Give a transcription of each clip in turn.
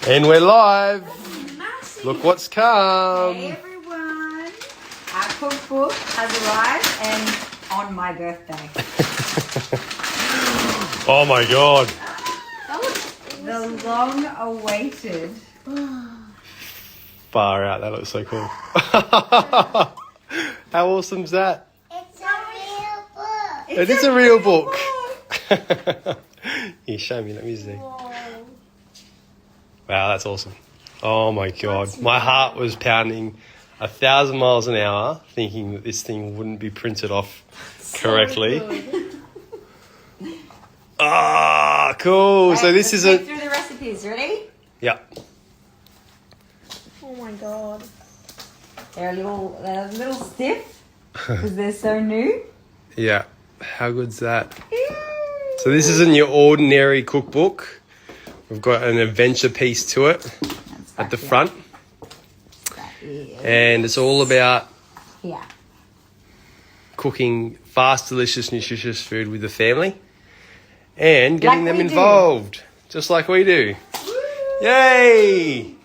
And we're live. Massive. Look what's come. Hey everyone, our cookbook has arrived and on my birthday. Oh my God. The long awaited. Far out. That looks so cool. How awesome is that? It's a real book. It is a real book. Here, show me. Let me see. Whoa. Wow, that's awesome. Oh my God. My heart was pounding 1,000 miles an hour thinking that this thing wouldn't be printed off correctly. Ah, cool. Right, So this is let's a... go through the recipes. Ready? Yeah. Oh my God. They're a little stiff because they're so new. Yeah. How good's that? So this isn't your ordinary cookbook. We've got an adventure piece to it at the front. And it's all about cooking fast, delicious, nutritious food with the family and getting Like them we do. involved, just like we do. Yay!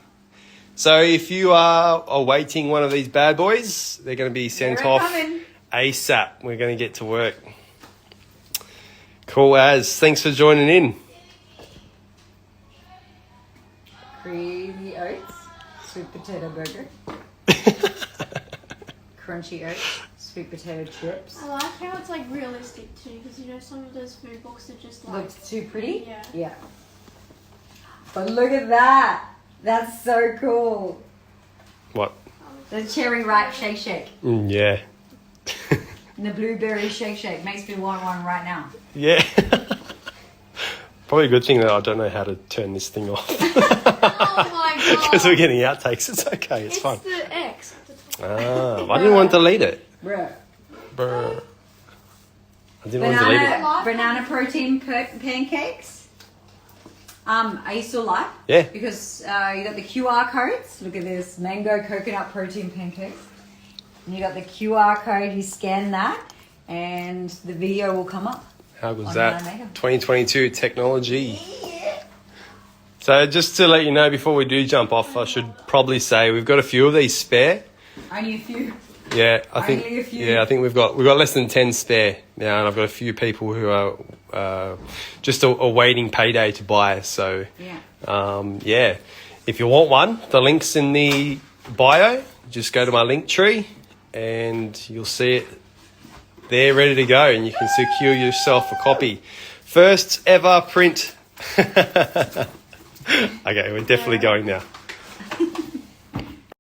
So if you are awaiting one of these bad boys, they're going to be sent They're off coming. ASAP. We're going to get to work. Cool as. Thanks for joining in. Creamy oats, sweet potato burger. Crunchy oats, sweet potato chips. I like how it's like realistic too, because you know some of those food books are just like. Looks too pretty? Yeah. But look at that. That's so cool. What? The cherry ripe shake shake. Yeah. And the blueberry shake shake makes me want one right now. Yeah. Probably a good thing that I don't know how to turn this thing off. Oh my God. Because we're getting outtakes. It's okay. It's fun. the X. Ah, I didn't want to delete it. Bruh. Brr. I didn't want to delete it. Banana protein pancakes. Are you still live? Yeah. Because you got the QR codes. Look at this. Mango coconut protein pancakes. And you got the QR code. You scan that and the video will come up. How good's On that? my makeup. 2022 technology. So just to let you know before we do jump off, I should probably say we've got a few of these spare. Only a few. Yeah, I think. Only a few. Yeah, I think we've got less than 10 spare now, and I've got a few people who are just awaiting payday to buy. So, Yeah. if you want one, the link's in the bio. Just go to my link tree, and you'll see it there, ready to go, and you can secure yourself a copy. First ever print. Okay, we're definitely going now.